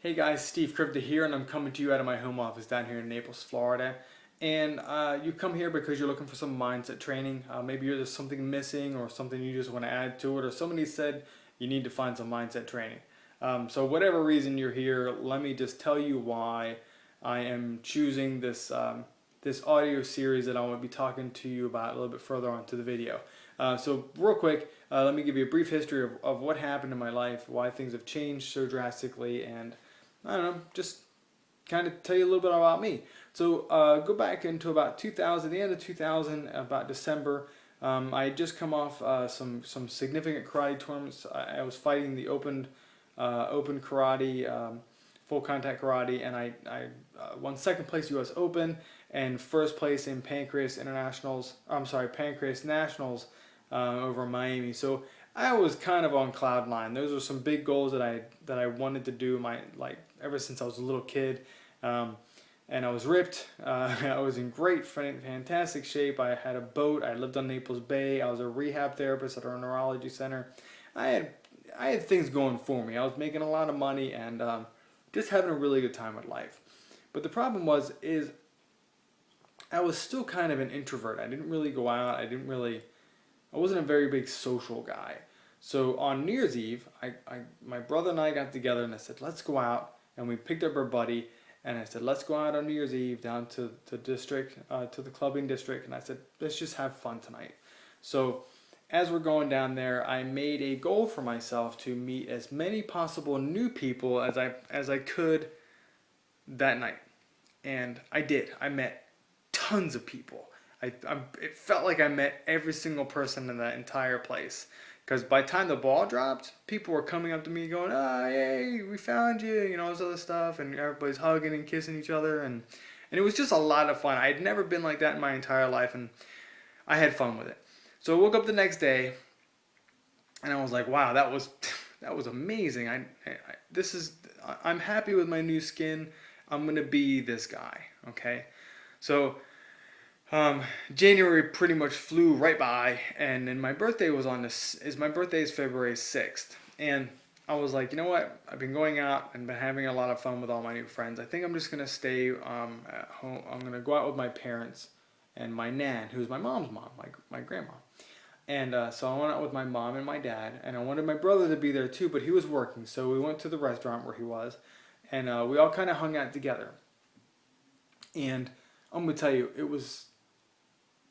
Hey guys, Steve Krivda here, and I'm coming to you out of my home office down here in Naples, Florida. And you come here because you're looking for some mindset training. Maybe there's something missing or something you just want to add to it, or somebody said you need to find some mindset training. So whatever reason you're here, let me just tell you why I am choosing this audio series that I want to be talking to you about a little bit further on to the video. So real quick, let me give you a brief history of what happened in my life, why things have changed so drastically, and I don't know, just kind of tell you a little bit about me. So go back into about 2000, the end of 2000, about December. I had just come off some significant karate tournaments. I was fighting the open karate, full contact karate, and I won second place U.S. Open and first place in Pancreas Nationals over Miami. So I was kind of on cloud nine. Those were some big goals that I wanted to do ever since I was a little kid. And I was ripped. I was in great, fantastic shape. I had a boat. I lived on Naples Bay. I was a rehab therapist at our neurology center. I had things going for me. I was making a lot of money and just having a really good time with life. But the problem is I was still kind of an introvert. I didn't really go out. I wasn't a very big social guy. So on New Year's Eve, my brother and I got together and I said, let's go out. And we picked up our buddy and I said, let's go out on New Year's Eve down to the clubbing district. And I said, let's just have fun tonight. So as we're going down there, I made a goal for myself to meet as many possible new people as I could that night. And I did. I met tons of people. It felt like I met every single person in that entire place. Because by the time the ball dropped, people were coming up to me going, oh, hey, we found you, all this other stuff. And everybody's hugging and kissing each other. And it was just a lot of fun. I had never been like that in my entire life. And I had fun with it. So I woke up the next day. And I was like, wow, that was amazing. I'm happy with my new skin. I'm going to be this guy. Okay. So January pretty much flew right by, and then my birthday is February 6th, and I was like, you know what, I've been going out and been having a lot of fun with all my new friends. I think I'm just going to stay at home. I'm going to go out with my parents and my nan, who's my mom's mom, my grandma. And so I went out with my mom and my dad, and I wanted my brother to be there too, but he was working, so we went to the restaurant where he was, and we all kind of hung out together. And I'm going to tell you, it was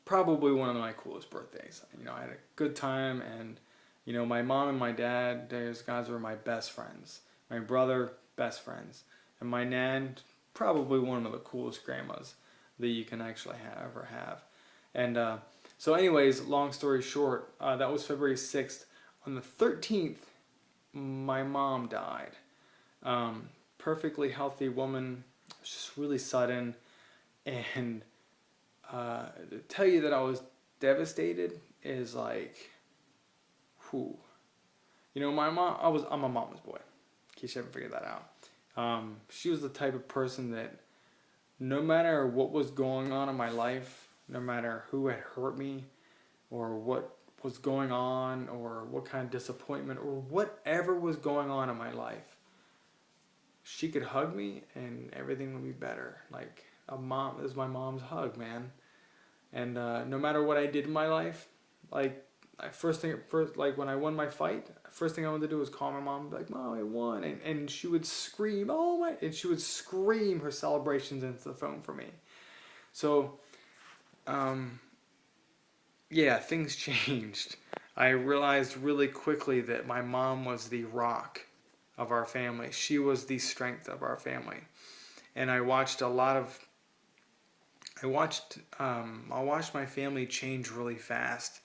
probably one of my coolest birthdays. I had a good time, and my mom and my dad, those guys were my best friends. My brother, best friends, and my nan, probably one of the coolest grandmas that you can actually ever have. And so anyways, long story short, that was February 6th. On the 13th, my mom died. Perfectly healthy woman. It was just really sudden, and to tell you that I was devastated is like, whew. My mom, I'm a mama's boy, in case you haven't figured that out. She was the type of person that no matter what was going on in my life, no matter who had hurt me, or what was going on, or what kind of disappointment, or whatever was going on in my life, she could hug me and everything would be better. Like, a mom is my mom's hug, man. And no matter what I did in my life, when I won my fight, first thing I wanted to do was call my mom and be like, Mom, I won. And she would scream, and she would scream her celebrations into the phone for me. So, yeah, things changed. I realized really quickly that my mom was the rock of our family. She was the strength of our family. And I watched my family change really fast,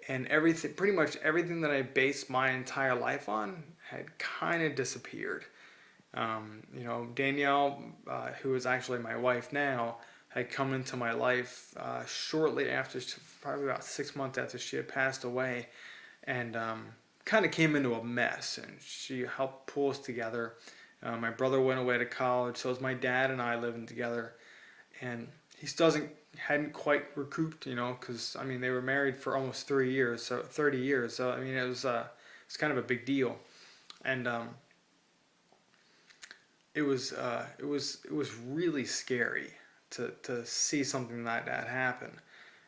and pretty much everything that I based my entire life on had kind of disappeared. Danielle, who is actually my wife now, had come into my life shortly after, probably about 6 months after she had passed away, and kind of came into a mess, and she helped pull us together. My brother went away to college, so it was my dad and I living together, and he still hadn't quite recouped, because they were married for almost 30 years. So it was kind of a big deal, and it was really scary to see something like that happen.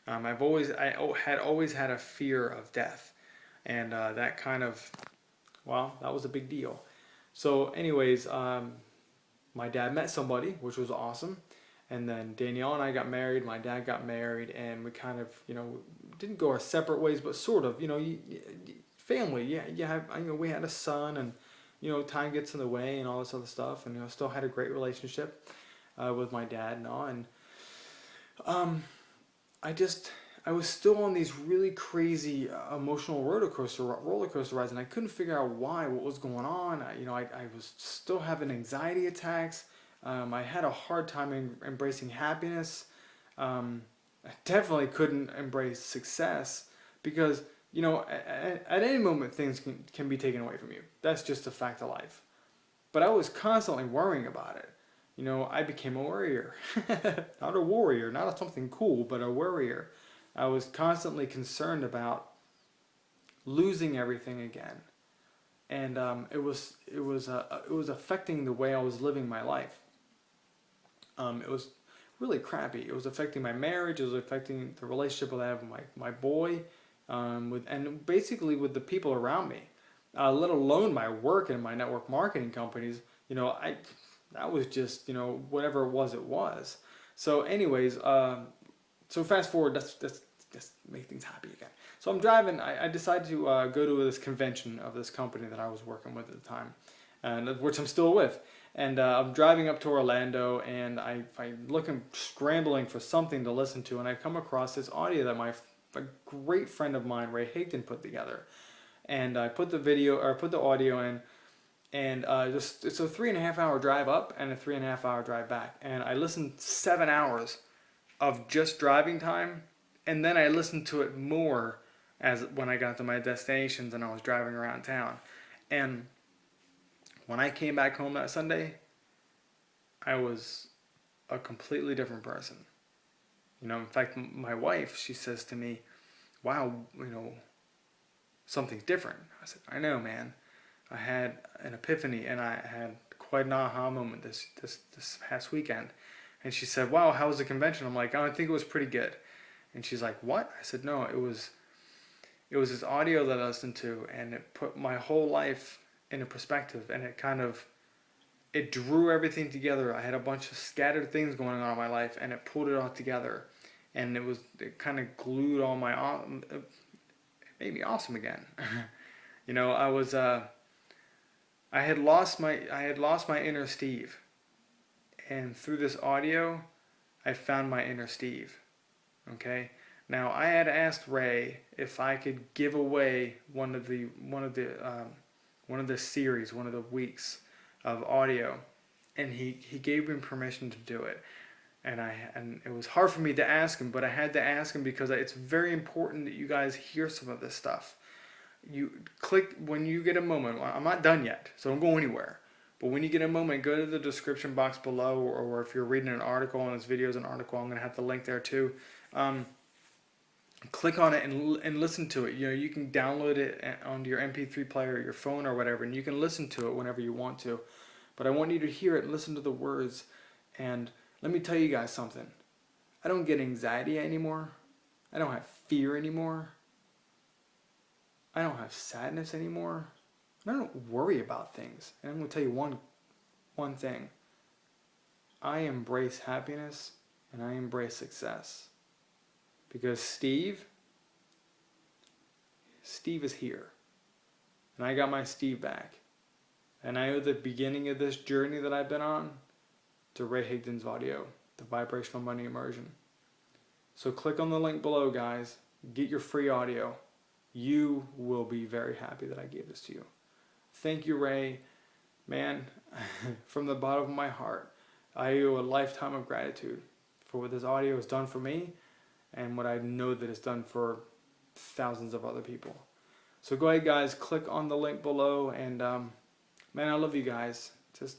I had always had a fear of death, and that kind of, well, that was a big deal. So, anyways, my dad met somebody, which was awesome. And then Danielle and I got married. My dad got married, and we kind of, didn't go our separate ways, but sort of, family. Yeah, yeah. We had a son, and time gets in the way and all this other stuff, and still had a great relationship with my dad and all. And I was still on these really crazy emotional roller coaster rides, and I couldn't figure out what was going on. I was still having anxiety attacks. I had a hard time embracing happiness. I definitely couldn't embrace success because at any moment things can be taken away from you. That's just a fact of life. But I was constantly worrying about it. I became a worrier. Not a warrior, not something cool, but a worrier. I was constantly concerned about losing everything again, and it was affecting the way I was living my life. It was really crappy. It was affecting my marriage. It was affecting the relationship that I have with my boy, and basically with the people around me. Let alone my work and my network marketing companies. That was just whatever it was, it was. So, anyways. So fast forward, let's make things happy again. So I'm driving. I decided to go to this convention of this company that I was working with at the time, and which I'm still with. And I'm driving up to Orlando, and I'm looking, scrambling for something to listen to, and I come across this audio that a great friend of mine, Ray Higdon, put together. And I put the audio in, and it's a 3.5 hour drive up and a 3.5 hour drive back. And I listened 7 hours of just driving time, and then I listened to it more as when I got to my destinations and I was driving around town. And when I came back home that Sunday, I was a completely different person. In fact, my wife, she says to me, "Wow, something's different." I said, "I know, man. I had an epiphany, and I had quite an aha moment this past weekend." And she said, "Wow, how was the convention?" I'm like, "Oh, I think it was pretty good." And she's like, "What?" I said, "No, it was this audio that I listened to, and it put my whole life into perspective, and it drew everything together. I had a bunch of scattered things going on in my life, and it pulled it all together, and it kind of glued all it made me awesome again." I had lost my inner Steve. And through this audio, I found my inner Steve. Okay. Now I had asked Ray if I could give away one of the series, one of the weeks of audio, and he gave me permission to do it. And it was hard for me to ask him, but I had to ask him because it's very important that you guys hear some of this stuff. You click when you get a moment. I'm not done yet, so don't go anywhere. But when you get a moment, go to the description box below, or if you're reading an article, and this video is an article, I'm going to have the link there too. Click on it and listen to it. You can download it onto your MP3 player or your phone or whatever, and you can listen to it whenever you want to. But I want you to hear it and listen to the words. And let me tell you guys something. I don't get anxiety anymore. I don't have fear anymore. I don't have sadness anymore. I don't worry about things. And I'm going to tell you one thing. I embrace happiness and I embrace success. Because Steve is here. And I got my Steve back. And I owe the beginning of this journey that I've been on to Ray Higdon's audio, the Vibrational Money Immersion. So click on the link below, guys. Get your free audio. You will be very happy that I gave this to you. Thank you, Ray. Man, from the bottom of my heart, I owe a lifetime of gratitude for what this audio has done for me and what I know that it's done for thousands of other people. So go ahead, guys, click on the link below, and man, I love you guys. Just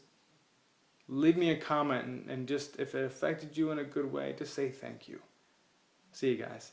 leave me a comment, and just if it affected you in a good way, just say thank you. See you guys.